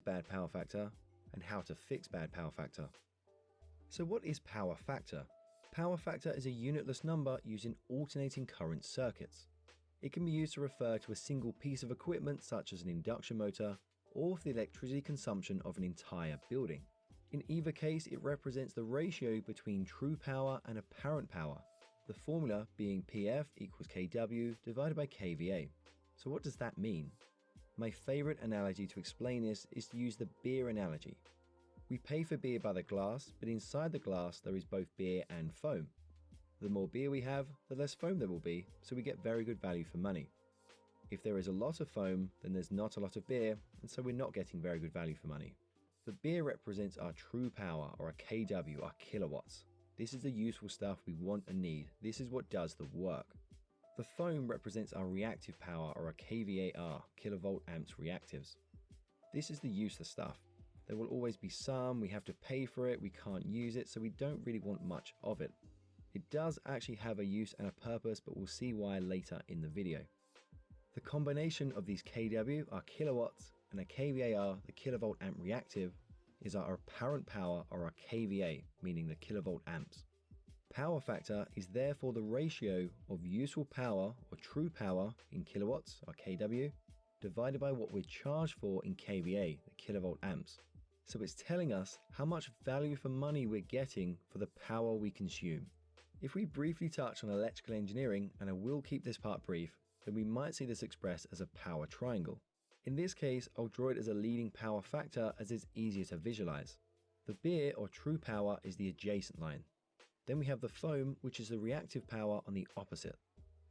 bad power factor, and how to fix bad power factor. So what is power factor? Power factor is a unitless number used in alternating current circuits. It can be used to refer to a single piece of equipment such as an induction motor, or for the electricity consumption of an entire building. In either case, it represents the ratio between true power and apparent power, the formula being PF equals kW divided by kVA. So what does that mean? My favorite analogy to explain this is to use the beer analogy. We pay for beer by the glass, but inside the glass there is both beer and foam. The more beer we have, the less foam there will be, so we get very good value for money. If there is a lot of foam, then there's not a lot of beer, and so we're not getting very good value for money. The beer represents our true power, or our kW, our kilowatts. This is the useful stuff we want and need. This is what does the work. The foam represents our reactive power, or our kVAR, kilovolt amps reactives. This is the useless stuff. There will always be some, we have to pay for it, we can't use it, so we don't really want much of it. It does actually have a use and a purpose, but we'll see why later in the video. The combination of these kW, our kilowatts, and a kVAR, the kilovolt amp reactive, is our apparent power, or our kVA, meaning the kilovolt amps. Power factor is therefore the ratio of useful power, or true power, in kilowatts, or kW, divided by what we're charged for in kVA, the kilovolt amps. So it's telling us how much value for money we're getting for the power we consume. If we briefly touch on electrical engineering, and I will keep this part brief, then we might see this expressed as a power triangle. In this case, I'll draw it as a leading power factor as it's easier to visualize. The beer, or true power, is the adjacent line. Then we have the foam, which is the reactive power, on the opposite.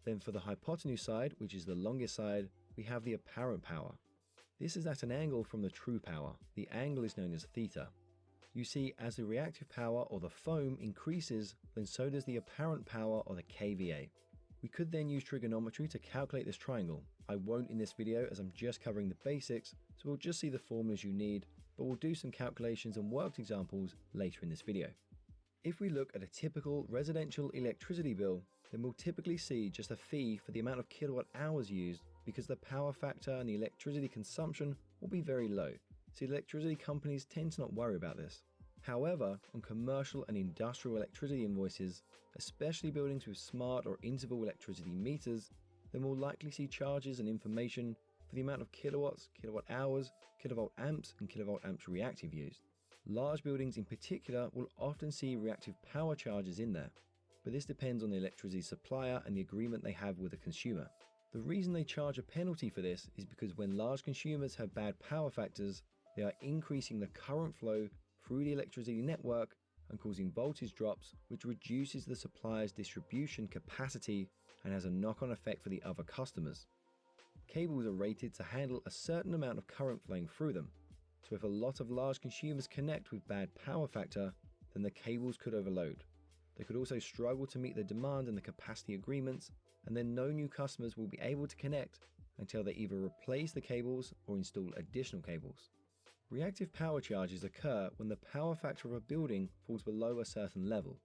Then for the hypotenuse side, which is the longest side, we have the apparent power. This is at an angle from the true power. The angle is known as theta. You see, as the reactive power, or the foam, increases, then so does the apparent power, or the kVA. We could then use trigonometry to calculate this triangle. I won't in this video as I'm just covering the basics, so we'll just see the formulas you need, but we'll do some calculations and worked examples later in this video. If we look at a typical residential electricity bill, then we'll typically see just a fee for the amount of kilowatt hours used, because the power factor and the electricity consumption will be very low, so electricity companies tend to not worry about this. However, on commercial and industrial electricity invoices, especially buildings with smart or interval electricity meters, then we'll likely see charges and information for the amount of kilowatts, kilowatt hours, kilovolt amps, and kilovolt amps reactive used. Large buildings in particular will often see reactive power charges in there, but this depends on the electricity supplier and the agreement they have with the consumer. The reason they charge a penalty for this is because when large consumers have bad power factors, they are increasing the current flow through the electricity network and causing voltage drops, which reduces the supplier's distribution capacity and has a knock-on effect for the other customers. Cables are rated to handle a certain amount of current flowing through them, so if a lot of large consumers connect with bad power factor, then the cables could overload. They could also struggle to meet the demand and the capacity agreements, and then no new customers will be able to connect until they either replace the cables or install additional cables. Reactive power charges occur when the power factor of a building falls below a certain level.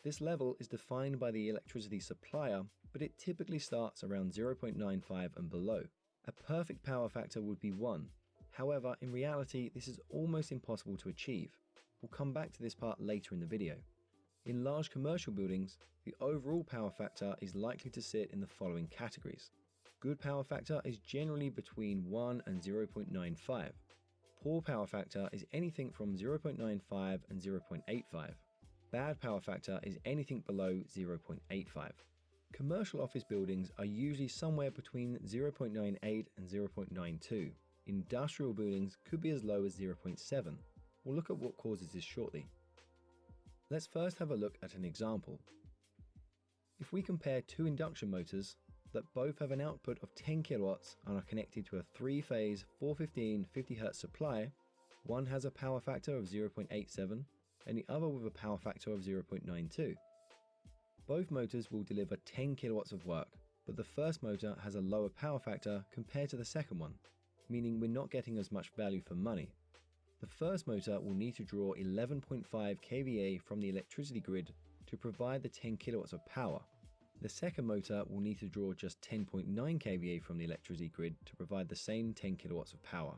This level is defined by the electricity supplier, but it typically starts around 0.95 and below. A perfect power factor would be 1. However, in reality, this is almost impossible to achieve. We'll come back to this part later in the video. In large commercial buildings, the overall power factor is likely to sit in the following categories. Good power factor is generally between 1 and 0.95. Poor power factor is anything from 0.95 and 0.85. Bad power factor is anything below 0.85. Commercial office buildings are usually somewhere between 0.98 and 0.92. Industrial buildings could be as low as 0.7. We'll look at what causes this shortly. Let's first have a look at an example. If we compare two induction motors that both have an output of 10 kilowatts and are connected to a 3-phase 415 50Hz supply, one has a power factor of 0.87 and the other with a power factor of 0.92. Both motors will deliver 10 kilowatts of work, but the first motor has a lower power factor compared to the second one, meaning we're not getting as much value for money. The first motor will need to draw 11.5 kVA from the electricity grid to provide the 10 kilowatts of power. The second motor will need to draw just 10.9 kVA from the electricity grid to provide the same 10 kilowatts of power.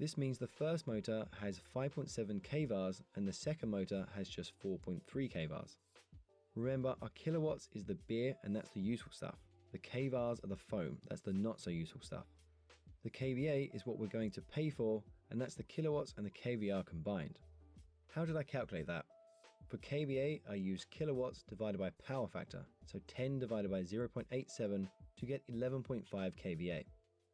This means the first motor has 5.7 kVARs and the second motor has just 4.3 kVARs. Remember, our kilowatts is the beer and that's the useful stuff. The kVARs are the foam, that's the not so useful stuff. The kVA is what we're going to pay for, and that's the kilowatts and the kVAR combined. How did I calculate that? For kVA, I used kilowatts divided by power factor, so 10 divided by 0.87 to get 11.5 kVA.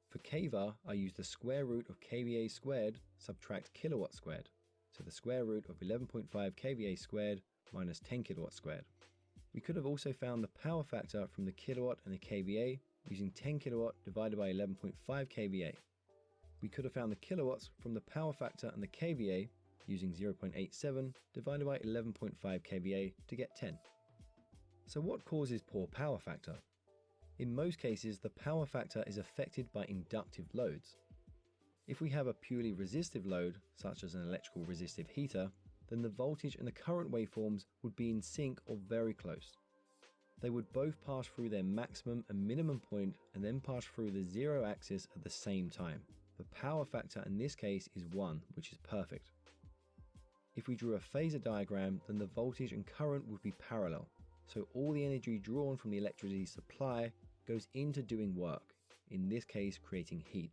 For kVAR, I used the square root of kVA squared subtract kilowatt squared, so the square root of 11.5 kVA squared minus 10 kilowatts squared. We could have also found the power factor from the kilowatt and the kVA using 10 kilowatt divided by 11.5 kVA. We could have found the kilowatts from the power factor and the kVA using 0.87 divided by 11.5 kVA to get 10. So what causes poor power factor? In most cases, the power factor is affected by inductive loads. If we have a purely resistive load, such as an electrical resistive heater, then the voltage and the current waveforms would be in sync or very close. They would both pass through their maximum and minimum point and then pass through the zero axis at the same time. The power factor in this case is 1, which is perfect. If we drew a phasor diagram, then the voltage and current would be parallel, so all the energy drawn from the electricity supply goes into doing work, in this case creating heat.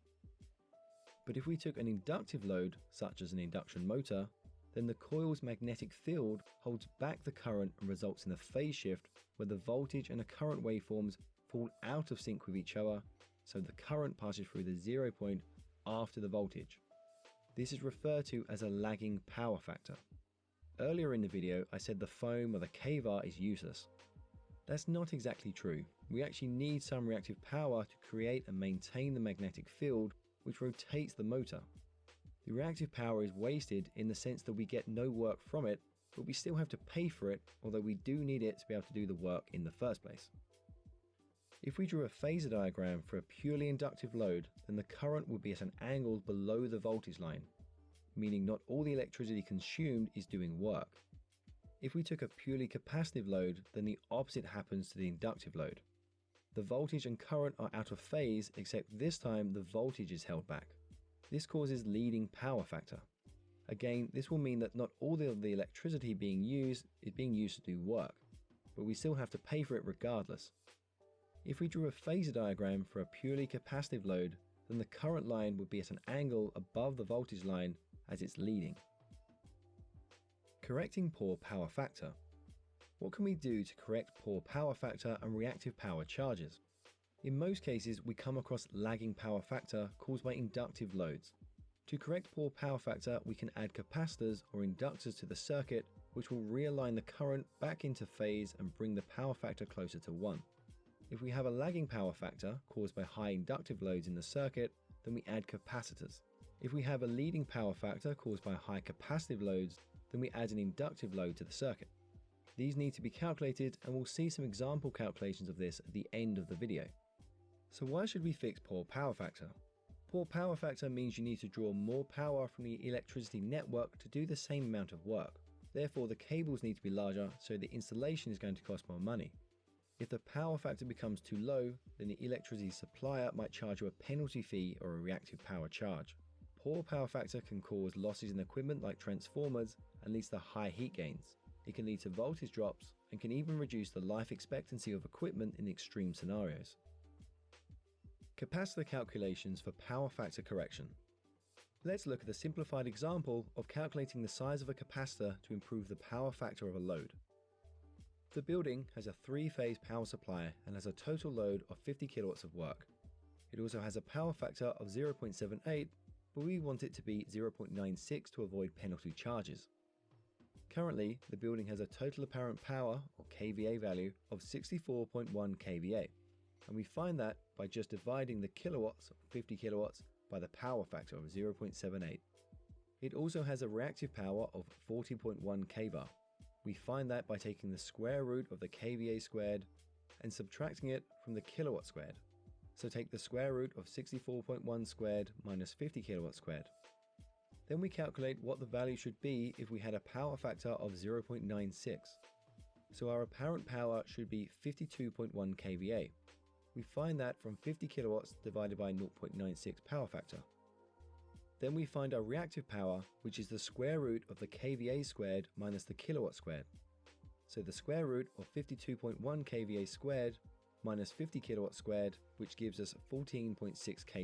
But if we took an inductive load, such as an induction motor, then the coil's magnetic field holds back the current and results in a phase shift where the voltage and the current waveforms fall out of sync with each other, so the current passes through the 0 point after the voltage. This is referred to as a lagging power factor. Earlier in the video, I said the foam or the kVAR is useless. That's not exactly true. We actually need some reactive power to create and maintain the magnetic field which rotates the motor. The reactive power is wasted in the sense that we get no work from it, but we still have to pay for it, although we do need it to be able to do the work in the first place. If we drew a phasor diagram for a purely inductive load, then the current would be at an angle below the voltage line, meaning not all the electricity consumed is doing work. If we took a purely capacitive load, then the opposite happens to the inductive load. The voltage and current are out of phase, except this time the voltage is held back. This causes leading power factor. Again, this will mean that not all of the electricity being used is being used to do work, but we still have to pay for it regardless. If we drew a phasor diagram for a purely capacitive load, then the current line would be at an angle above the voltage line as it's leading. Correcting poor power factor. What can we do to correct poor power factor and reactive power charges? In most cases, we come across lagging power factor caused by inductive loads. To correct poor power factor, we can add capacitors or inductors to the circuit, which will realign the current back into phase and bring the power factor closer to 1. If we have a lagging power factor caused by high inductive loads in the circuit, then we add capacitors. If we have a leading power factor caused by high capacitive loads, then we add an inductive load to the circuit. These need to be calculated, and we'll see some example calculations of this at the end of the video. So why should we fix poor power factor? Poor power factor means you need to draw more power from the electricity network to do the same amount of work. Therefore, the cables need to be larger, so the installation is going to cost more money. If the power factor becomes too low, then the electricity supplier might charge you a penalty fee or a reactive power charge. Poor power factor can cause losses in equipment like transformers and leads to high heat gains. It can lead to voltage drops and can even reduce the life expectancy of equipment in extreme scenarios. Capacitor calculations for power factor correction. Let's look at a simplified example of calculating the size of a capacitor to improve the power factor of a load. The building has a 3-phase power supply and has a total load of 50 kilowatts of work. It also has a power factor of 0.78, but we want it to be 0.96 to avoid penalty charges. Currently, the building has a total apparent power, or kVA value, of 64.1 kVA, and we find that by just dividing the kilowatts, or 50 kilowatts, by the power factor of 0.78. It also has a reactive power of 40.1 kVAR. We find that by taking the square root of the kVA squared and subtracting it from the kilowatt squared. So take the square root of 64.1 squared minus 50 kilowatt squared. Then we calculate what the value should be if we had a power factor of 0.96. So our apparent power should be 52.1 kVA. We find that from 50 kilowatts divided by 0.96 power factor. Then we find our reactive power, which is the square root of the kVA squared minus the kilowatt squared. So the square root of 52.1 kVA squared minus 50 kilowatt squared, which gives us 14.6 kVA.